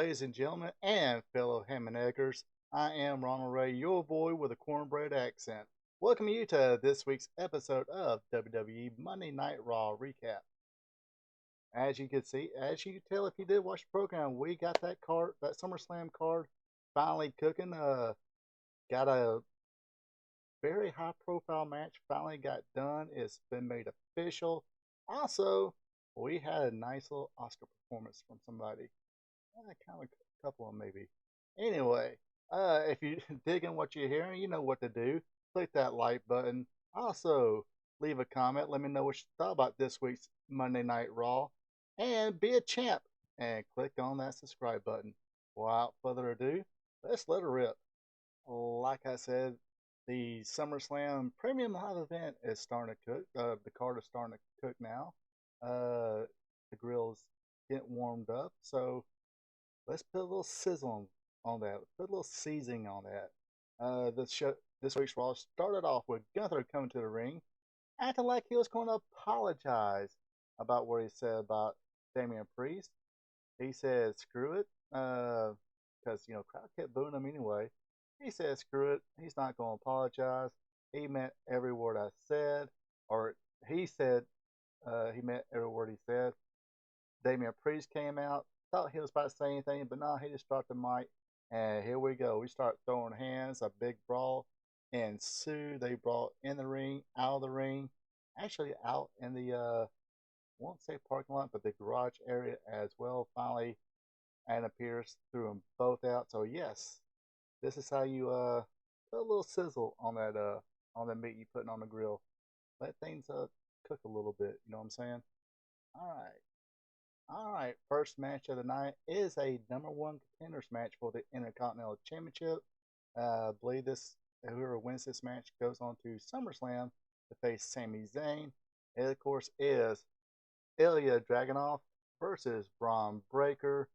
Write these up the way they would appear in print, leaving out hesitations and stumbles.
ladies and gentlemen, and fellow ham and eggers. I am Ronald Ray, your boy with a cornbread accent. Welcome you to this week's episode of WWE Monday Night Raw Recap. As you can see, as you can tell if you did watch the program, we got that card, that SummerSlam card, finally cooking. Got a very high profile match finally got done. It's been made official. Also, we had a nice little Oscar performance from somebody. Kind of a couple of them maybe. Anyway, if you digging what you're hearing, you know what to do. Click that like button. Also, leave a comment. Let me know what you thought about this week's Monday Night Raw. And be a champ. And click on that subscribe button. Without further ado, let's let her rip. Like I said, the SummerSlam Premium Live event is starting to cook. The card is starting to cook now. The grill's getting warmed up. So let's put a little sizzle on that. Put a little seasoning on that. This week's Raw started off with Gunther coming to the ring, acting like he was going to apologize about what he said about Damian Priest. He said, "Screw it," because crowd kept booing him anyway. He said, "Screw it." He's not going to apologize. He meant every word I said, or he said he meant every word he said. Damian Priest came out, thought he was about to say anything, but no, he just dropped the mic. And here we go. We start throwing hands. A big brawl ensued. They brought in the ring, out of the ring, actually out in the won't say parking lot, but the garage area as well. Finally, Adam Pearce threw them both out. So yes, this is how you put a little sizzle on that meat you putting on the grill. Let things cook a little bit. You know what I'm saying? All right. All right, first match of the night is a number one contenders match for the Intercontinental Championship. I believe whoever wins this match goes on to SummerSlam to face Sami Zayn. It, of course, is Ilya Dragunov versus Braun Breaker.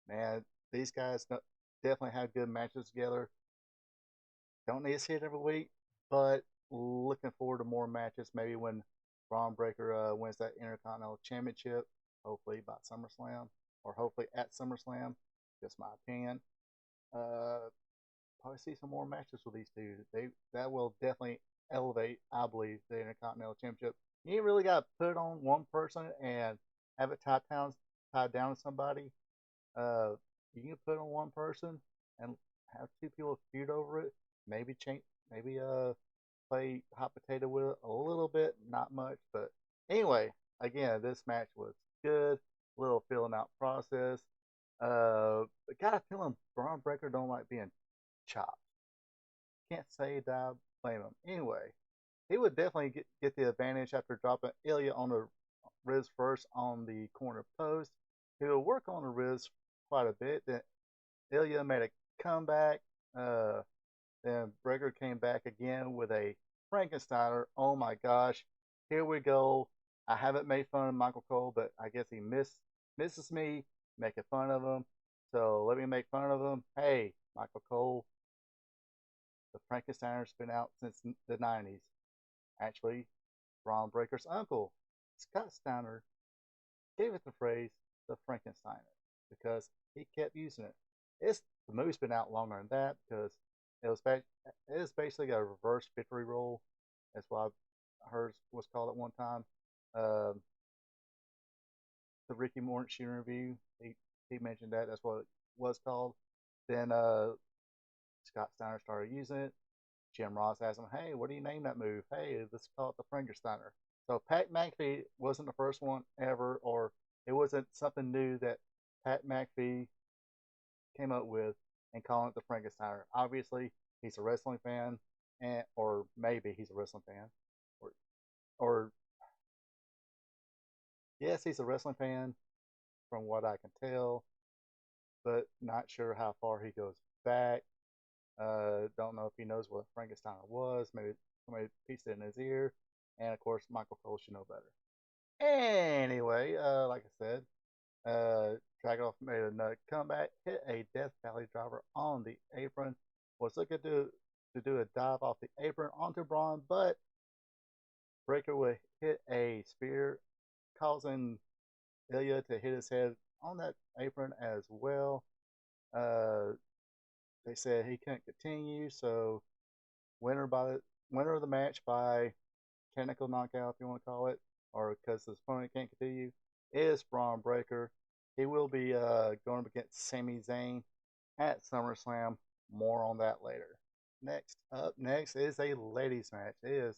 Man, these guys definitely have good matches together. Don't need to see it every week, but looking forward to more matches. Maybe when Braun Breaker wins that Intercontinental Championship. Hopefully by SummerSlam, or hopefully at SummerSlam. Just my opinion. Probably see some more matches with these two. That will definitely elevate, I believe, the Intercontinental Championship. You ain't really got to put it on one person and have it tied down to somebody. You can put it on one person and have two people feud over it. Maybe play hot potato with it a little bit, not much, but anyway. Again, this match was good. Little filling out process. Got a feeling Braun Breaker don't like being chopped. Can't say that I blame him. Anyway, he would definitely get the advantage after dropping Ilya on the Riz first on the corner post. He would work on the Riz quite a bit. Then Ilya made a comeback. Then Breaker came back again with a Frankensteiner. Oh my gosh. Here we go. I haven't made fun of Michael Cole, but I guess he misses me making fun of him. So let me make fun of him. Hey, Michael Cole, the Frankensteiner's been out since the 90s. Actually, Braun Breaker's uncle, Scott Steiner, gave it the phrase the Frankensteiner because he kept using it. The movie's been out longer than that because it was basically a reverse victory roll. That's why hers was called at one time. The Ricky Morton interview, he mentioned that. That's what it was called. Then Scott Steiner started using it. Jim Ross asked him, "Hey, what do you name that move?" "Hey, let's call it the Frankensteiner." So Pat McAfee wasn't the first one ever, or it wasn't something new that Pat McAfee came up with and calling it the Frankensteiner. Obviously, he's a wrestling fan, or maybe he's a wrestling fan, or yes, he's a wrestling fan from what I can tell, but not sure how far he goes back. Don't know if he knows what Frankensteiner was. Maybe somebody pieced it in his ear. And of course, Michael Cole should know better. Anyway, like I said, Dragunov made another comeback, hit a Death Valley driver on the apron. Was looking to do a dive off the apron onto Braun, but Breaker would hit a spear, causing Ilya to hit his head on that apron as well. Uh, they said he couldn't continue, so winner by the winner of the match by technical knockout, if you want to call it, or because his opponent can't continue, is Braun Breaker. He will be going up against Sami Zayn at SummerSlam. More on that later. Next is a ladies match. It is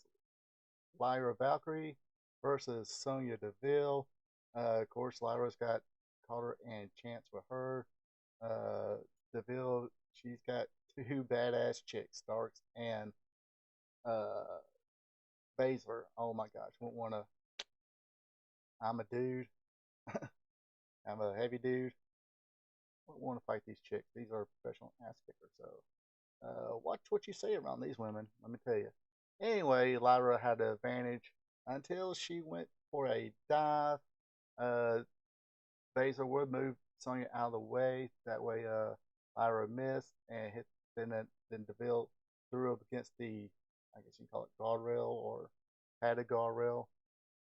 Lyra Valkyrie versus Sonya Deville. Of course, Lyra's got Carter and Chance with her. Uh, Deville, she's got two badass chicks, Starks and uh, Baszler. Oh my gosh, won't want to. I'm a dude. I'm a heavy dude. Won't want to fight these chicks. These are professional ass kickers. So watch what you say around these women. Let me tell you. Anyway, Lyra had the advantage until she went for a dive. Uh, Baszler would move Sonya out of the way. That way, Lyra missed and hit. Then Deville threw up against the, I guess you can call it guardrail or padded guardrail.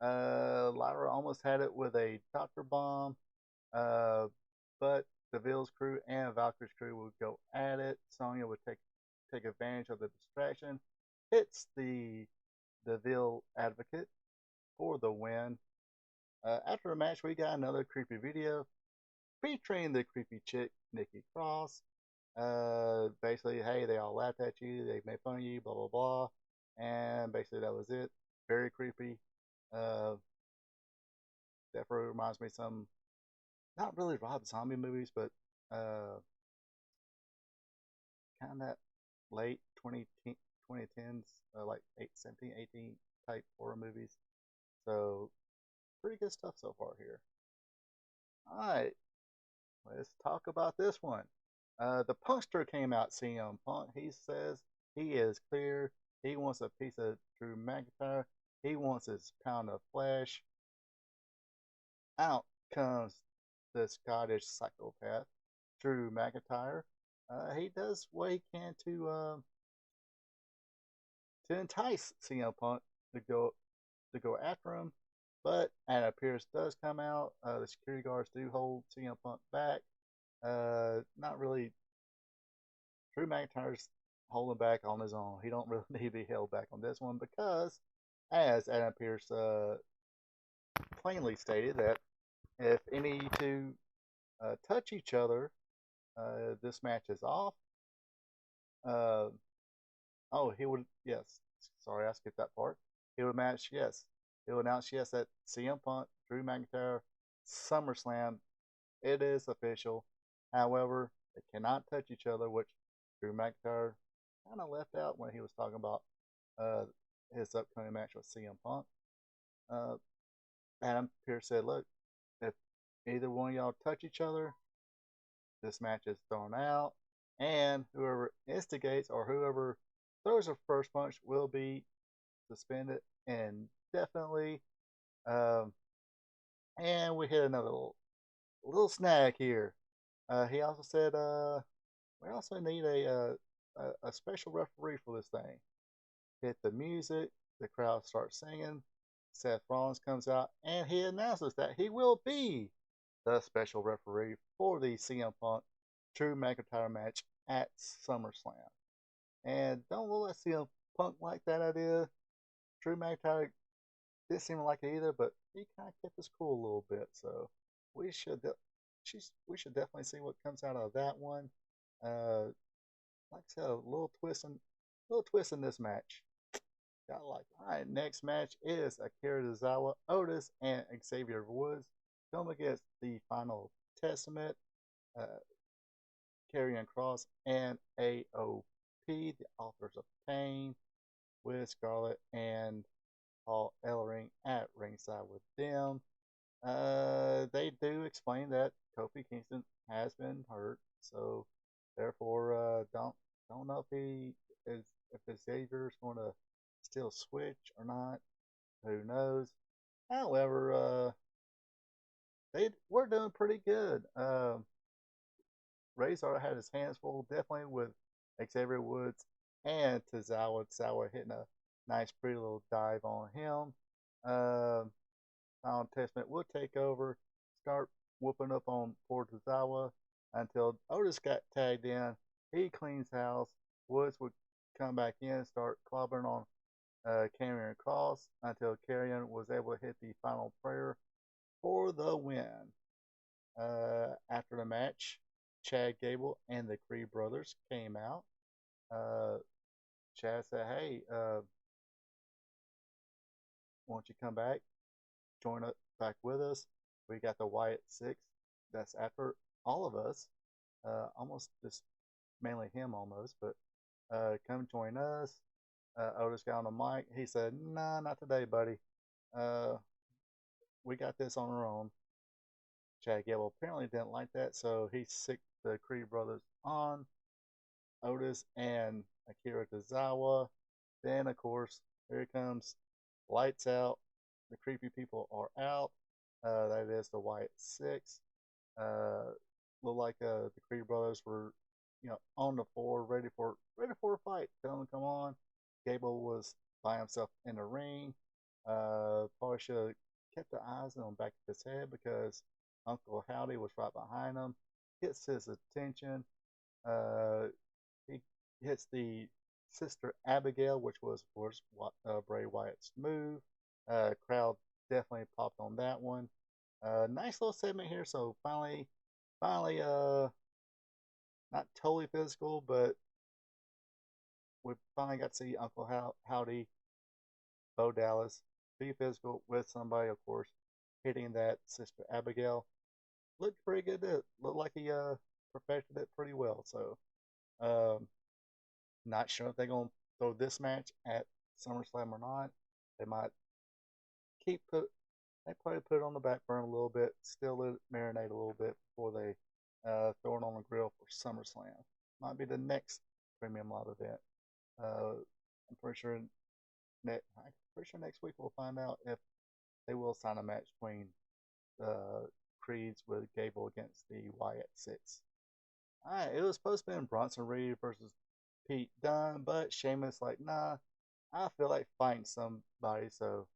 Lyra almost had it with a Doctor Bomb, uh, but Deville's crew and Valkyrie's crew would go at it. Sonya would take advantage of the distraction, hits the Deville Advocate for the win. After the match, we got another creepy video featuring the creepy chick Nikki Cross. Basically, hey, they all laughed at you, they made fun of you, blah blah blah, and basically that was it. Very creepy. Uh, Definitely reminds me of some not really Rob Zombie movies, but kind of that late 2010s, like 17, 18 type horror movies. So pretty good stuff so far here. All right, let's talk about this one. The Punkster came out, CM Punk. He says he is clear. He wants a piece of Drew McIntyre. He wants his pound of flesh. Out comes the Scottish psychopath, Drew McIntyre. He does what he can to entice CM Punk to go after him, but Adam Pearce does come out. The security guards do hold CM Punk back. Not really. Drew McIntyre's holding back on his own. He don't really need to be held back on this one because, as Adam Pearce plainly stated, that if any two touch each other, this match is off. Uh, oh, he would, yes. Sorry, I skipped that part. He would match, yes. He would announce, yes, that CM Punk, Drew McIntyre, SummerSlam, it is official. However, they cannot touch each other, which Drew McIntyre kind of left out when he was talking about uh, his upcoming match with CM Punk. Uh, Adam Pearce said, look, if either one of y'all touch each other, this match is thrown out, and whoever instigates or whoever throws a first punch will be suspended indefinitely. Um, and we hit another little snag here. He also said, we also need a special referee for this thing. Hit the music, the crowd starts singing. Seth Rollins comes out and he announces that he will be the special referee for the CM Punk Drew McIntyre match at SummerSlam. And don't let CM Punk like that idea. Drew McIntyre didn't seem like it either, but he kind of kept his cool a little bit. So we should we should definitely see what comes out of that one. Like I said, little twist in this match. Gotta like it. All right, next match is Akira Tozawa, Otis, and Xavier Woods come against the Final Testament, uh, Karrion Kross, and AOP, the Authors of Pain, with Scarlett and Paul Ellering at ringside with them. They do explain that Kofi Kingston has been hurt, so therefore, don't know if he is if Xavier's going to still switch or not. Who knows? However, they were doing pretty good. Razor had his hands full, definitely with Xavier Woods and Tozawa. Tozawa hitting a nice, pretty little dive on him. Final Testament will take over, start whooping up on poor Tozawa. until Otis got tagged in. He cleans house. Woods would come back in, start clobbering on Karrion Kross until Karrion was able to hit the final prayer for the win. After the match, Chad Gable and the Creed brothers came out. Uh, Chad said, "Hey, won't you come back, join up back with us? We got the Wyatt Six. That's after all of us. Almost just mainly him almost, but come join us." Otis got on the mic. He said, "Nah, not today, buddy. Uh, we got this on our own." Chad Gable apparently didn't like that, so he sicked the Creed brothers on Otis and Akira Tozawa. Then, of course, here comes lights out. The creepy people are out. That is the Wyatt Six. Uh, Looked like the Creed brothers were, on the floor, ready for a fight. Tell them to come on. Gable was by himself in the ring. Probably should have kept the eyes on the back of his head because Uncle Howdy was right behind him. Gets his attention. Uh, he hits the Sister Abigail, which was, of course, Bray Wyatt's move. Crowd definitely popped on that one. Nice little segment here. So finally, not totally physical, but we finally got to see Uncle Howdy, Bo Dallas, be physical with somebody, of course, hitting that Sister Abigail. Looked pretty good. It looked like he perfected it pretty well. So, um, not sure if they're going to throw this match at SummerSlam or not. They might keep put. They probably put it on the back burner a little bit, still let it marinate a little bit before they throw it on the grill for SummerSlam. Might be the next premium live event. I'm pretty sure next week we'll find out if they will sign a match between the Creeds with Gable against the Wyatt Six. Alright, it was supposed to be Bronson Reed versus Pete Dunne, but Sheamus like, nah, I feel like fighting somebody, so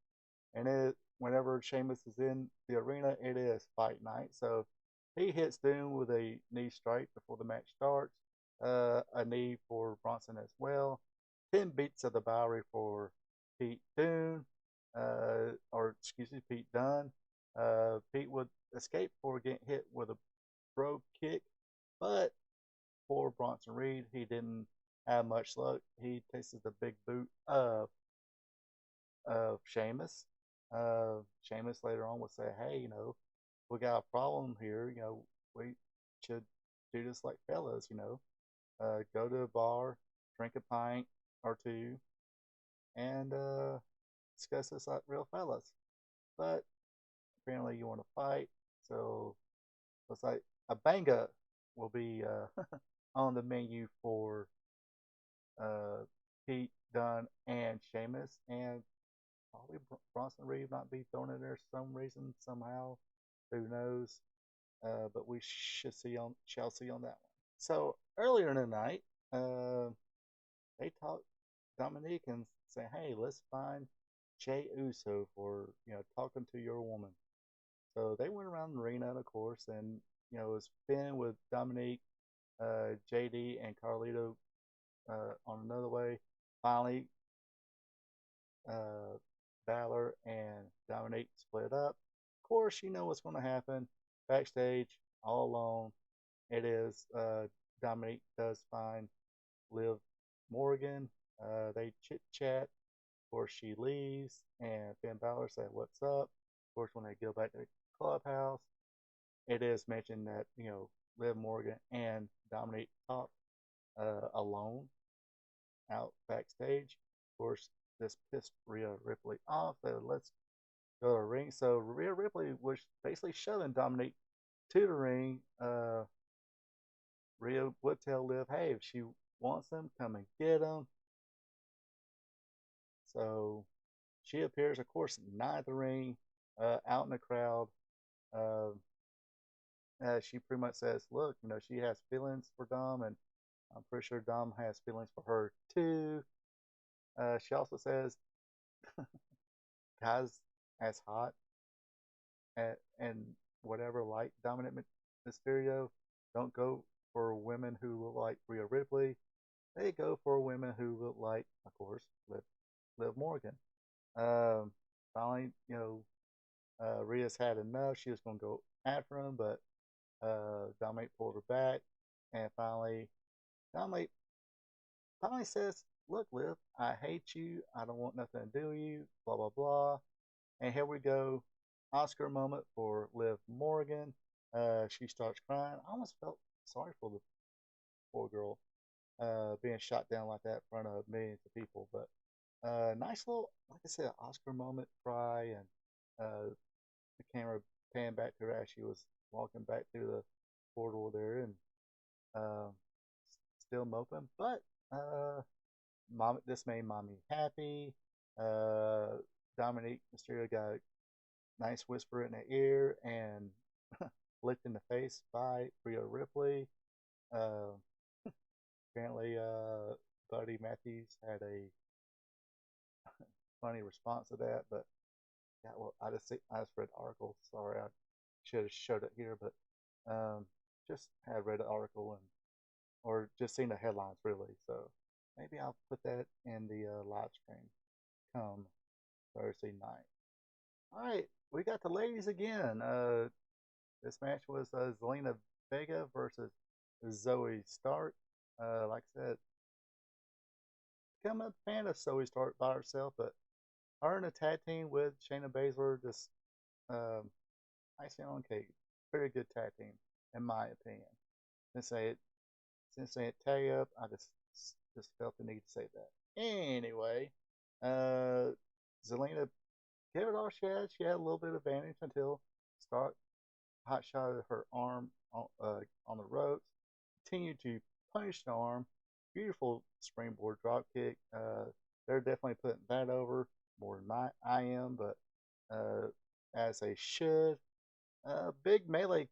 and whenever Sheamus is in the arena, it is fight night. So he hits Doom with a knee strike before the match starts. A knee for Bronson as well. 10 beats of the Bowery for Pete Dunne, or excuse me, Pete Dunne. Pete would escape before getting hit with a brogue kick, but for Bronson Reed, he didn't have much luck. He tasted the big boot of Sheamus. Sheamus later on would say, "Hey, we got a problem here. We should do this like fellas. Go to a bar, drink a pint or two, and discuss this like real fellas." But apparently, you want to fight, so looks like a banga will be on the menu for uh, Pete Dunne and Sheamus, and probably Bronson Reed might be thrown in there some reason somehow. Who knows? But we shall see on that one. So earlier in the night, they talked Dominique and say, "Hey, let's find Jey Uso for talking to your woman." So they went around the arena, of course, and it was Finn with Dominique, JD, and Carlito on another way. Finally, uh, Balor and Dominique split up. Of course, you know what's going to happen. Backstage, all alone, it is Dominique does find Liv Morgan. They chit chat. Of course, she leaves, and Finn Balor said, "What's up?" Of course, when they go back to the clubhouse, it is mentioned that Liv Morgan and Dominique talk alone out backstage. Of course, this pissed Rhea Ripley off. So let's go to the ring. So Rhea Ripley was basically shoving Dominique to the ring. Rhea would tell Liv, "Hey, if she wants him, come and get him." So she appears, of course, not at the ring, out in the crowd. Uh, she pretty much says, "Look, she has feelings for Dom, and I'm pretty sure Dom has feelings for her too." She also says, "Guys as hot and whatever like Dominant Mysterio, don't go for women who look like Rhea Ripley. They go for women who look like, of course, Liv Morgan. Um, Finally, Rhea's had enough. She was going to go after him, but Dominic pulled her back, and Dominic finally says, "Look, Liv, I hate you. I don't want nothing to do with you." Blah blah blah. And here we go, Oscar moment for Liv Morgan. She starts crying. I almost felt sorry for the poor girl being shot down like that in front of millions of people. But nice little, like I said, Oscar moment cry, and the camera panned back to her as she was walking back through the corridor there, and um, still moping. But this made mommy happy. Uh, Dominique Mysterio got a nice whisper in the ear and licked in the face by Rhea Ripley. Uh, Apparently, Buddy Matthews had a funny response to that, but yeah, well, I just read the article. Sorry, I should have showed it here, but just had read the article and or just seen the headlines really. So maybe I'll put that in the live stream come Thursday night. All right, we got the ladies again. This match was Zelina Vega versus Zoe Stark. Like I said, become a fan of Zoe Stark by herself, but her in a tag team with Shayna Baszler just um, icing on cake. Very good tag team, in my opinion. Since they had tag up, I just felt the need to say that. Anyway, uh, Zelina gave it all she had. She had a little bit of advantage until Stark hot shot her arm on the ropes. Continued to punish the arm. Beautiful springboard drop kick. They're definitely putting that over more than I am, but as they should. Big melee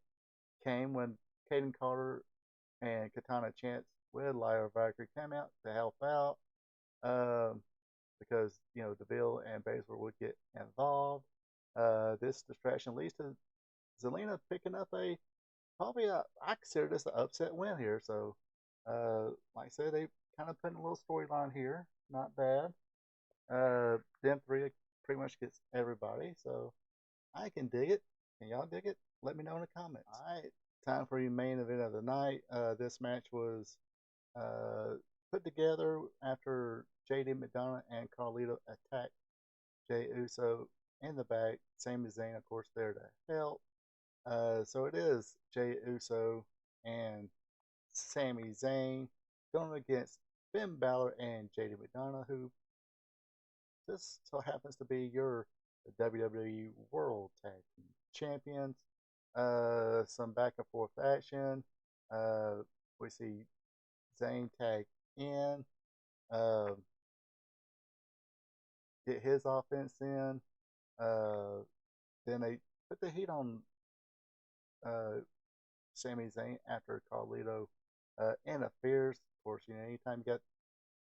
came when Caden Carter and Katana Chance with Lyra Valkyrie came out to help out um, because Deville and Baszler would get involved. This distraction leads to Zelina picking up I consider this an upset win here. So, like I said, they kind of put in a little storyline here. Not bad. Them three pretty much gets everybody. So I can dig it. Can y'all dig it? Let me know in the comments. All right, time for your main event of the night. This match was uh, put together after JD McDonough and Carlito attacked Jey Uso in the back. Sami Zayn, of course, there to help. So it is Jey Uso and Sami Zayn going against Finn Balor and JD McDonough, who just so happens to be your WWE World Tag Team Champions. Some back and forth action. Uh, we see Zayn tag in, uh, get his offense in. Uh, then they put the heat on uh, Sami Zayn after Carlito interferes. Of course, anytime you got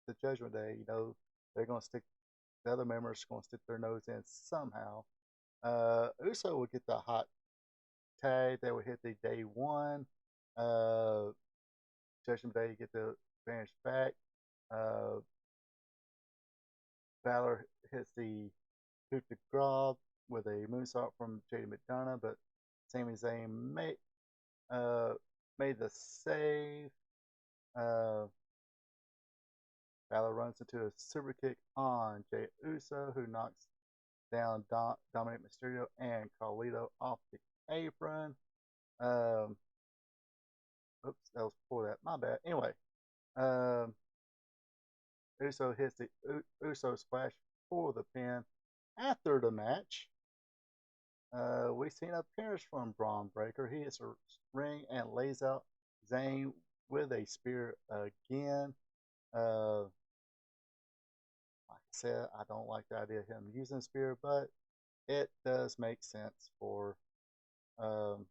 the Judgment Day, they're going to stick. The other members going to stick their nose in somehow. Uso would get the hot tag. They would hit the day one. Uh, Judgment Day get the advantage back. Uh, Balor hits the coup de grace with a moonsault from JD McDonough, but Sami Zayn made the save. Uh, Balor runs into a super kick on Jey Uso, who knocks down Dominic Mysterio and Carlito off the apron. Um, Oops, that was before that. My bad. Anyway, um, Uso hits the Uso splash for the pin. After the match, we seen an appearance from Braun Breaker. He hits a ring and lays out Zayn with a spear again. Like I said, I don't like the idea of him using spear, but it does make sense for, um,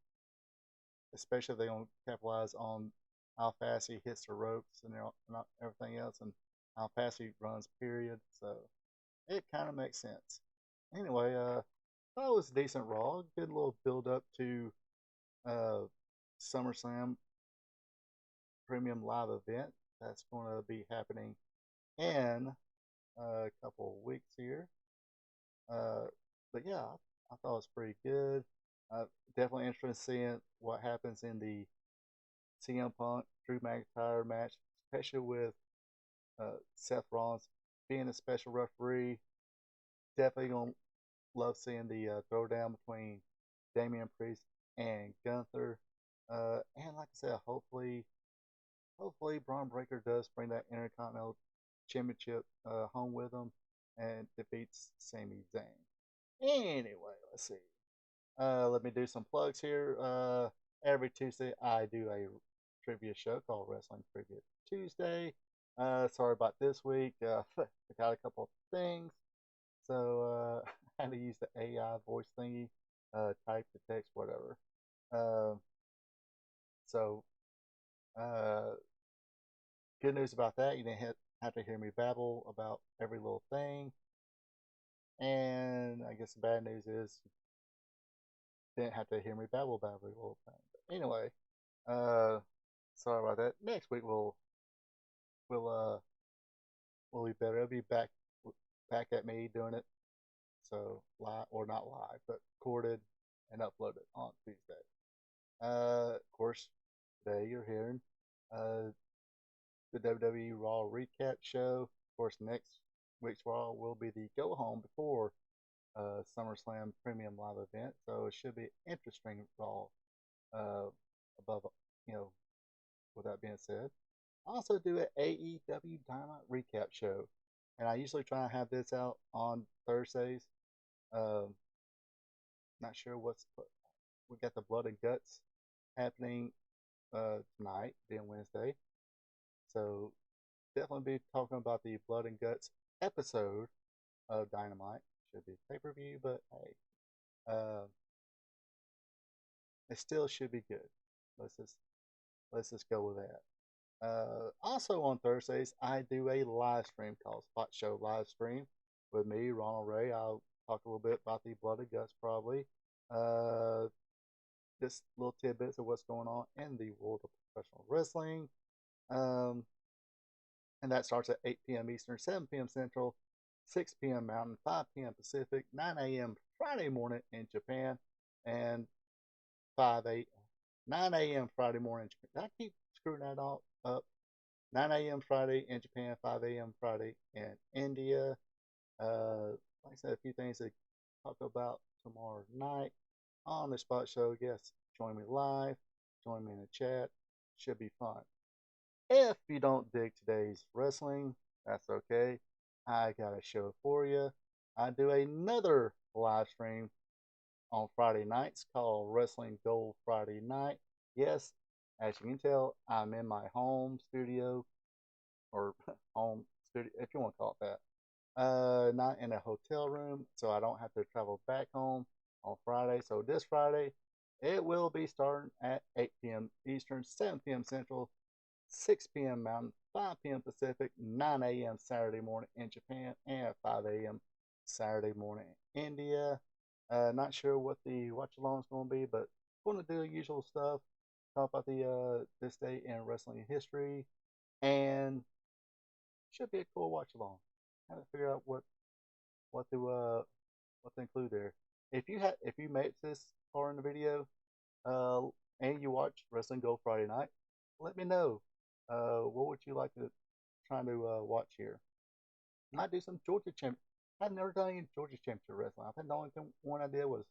especially if they don't capitalize on how fast he hits the ropes and everything else, and how fast he runs. Period. So it kind of makes sense. Anyway, thought it was a decent Raw. Good little build up to uh, SummerSlam. premium live event that's going to be happening in a couple of weeks here. Uh, but yeah, I thought it was pretty good. Definitely interested in seeing what happens in the CM Punk Drew McIntyre match, especially with Seth Rollins being a special referee. Definitely gonna love seeing the throwdown between Damian Priest and Gunther. And like I said, hopefully Braun Breaker does bring that Intercontinental Championship home with him and defeats Sami Zayn. Anyway, let's see. Let me do some plugs here. Every Tuesday, I do a trivia show called Wrestling Trivia Tuesday. Sorry about this week. Forgot a couple of things. So I had to use the AI voice thingy, type the text, whatever. Uh, so uh, good news about that. You didn't have to hear me babble about every little thing. And I guess the bad news is you didn't have to hear me babble about every little thing. But anyway, uh, sorry about that. Next week we'll uh we'll be better. It'll be back at me doing it. So live or not live, but recorded and uploaded on Tuesday. Of course, today you're hearing uh the WWE Raw Recap show. Of course, next week's Raw will be the go home before SummerSlam Premium Live event. So it should be interesting Raw. Uh, above, you know, with that being said, I also do an AEW Dynamite recap show, and I usually try to have this out on Thursdays. Um, Not sure what's we got the Blood and Guts happening tonight, being Wednesday. So definitely be talking about the Blood and Guts episode of Dynamite. Should be pay per view, but hey, uh, it still should be good. Let's just let's just go with that. Also on Thursdays, I do a live stream called Spot Show Live Stream with me, Ronald Ray. I'll talk a little bit about the Blood and Guts, probably. Uh, just little tidbits of what's going on in the world of professional wrestling. Um, and that starts at 8 p.m. Eastern, 7 p.m. Central, 6 p.m. Mountain, 5 p.m. Pacific, 9 a.m. Friday morning in Japan, and 5 a 9 a.m. Friday morning. Did I keep screwing that all up? 9 a.m. Friday in Japan, 5 a.m. Friday in India. Like I said, a few things to talk about tomorrow night on the Spot Show. Yes, join me live, join me in the chat. Should be fun. If you don't dig today's wrestling, that's okay. I got a show for you. I do another live stream on Friday nights called Wrestling Gold Friday Night. Yes, as you can tell, I'm in my home studio or home studio, if you want to call it that. Not in a hotel room, so I don't have to travel back home on Friday. So this Friday, it will be starting at 8 p.m. Eastern, 7 p.m. Central, 6 p.m. Mountain, 5 p.m. Pacific, 9 a.m. Saturday morning in Japan, and 5 a.m. Saturday morning in India. Not sure what the watch along is going to be, but going to do the usual stuff. Talk about the this day in wrestling history, and should be a cool watch along. Have to figure out what to uh what to include there. If you made this far in the video, uh, and you watch Wrestling Go Friday Night, let me know. What would you like to try to watch here? Might do some Georgia Champ. I've never done any Georgia Championship wrestling. I think the only one I did was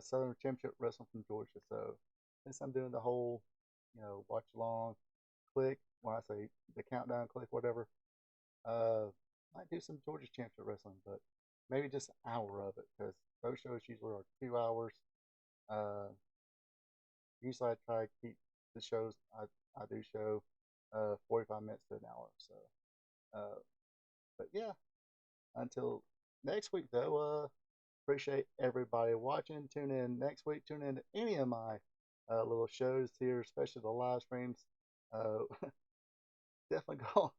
Southern Championship Wrestling from Georgia. So since I'm doing the whole, watch along, click, when I say the countdown, click, whatever, uh, might do some Georgia Championship Wrestling, but maybe just an hour of it because those shows usually are 2 hours. Uh, Usually I try to keep the shows I do show 45 minutes to an hour. So, uh, but yeah, until next week though, appreciate everybody watching. Tune in next week. Tune in to any of my little shows here, especially the live streams. Uh, definitely go.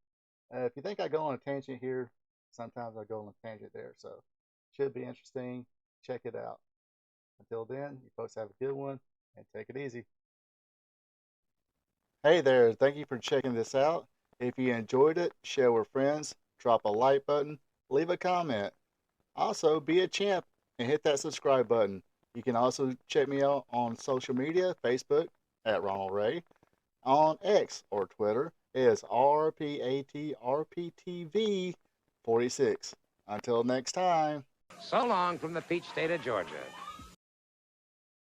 If you think I go on a tangent here, sometimes I go on a tangent there. So, should be interesting. Check it out. Until then, you folks have a good one and take it easy. Hey there, thank you for checking this out. If you enjoyed it, share with friends, drop a like button, leave a comment. Also, be a champ and hit that subscribe button. You can also check me out on social media, Facebook at Ronald Ray, on X or Twitter is RPATRPTV46. Until next time. So long from the peach state of Georgia.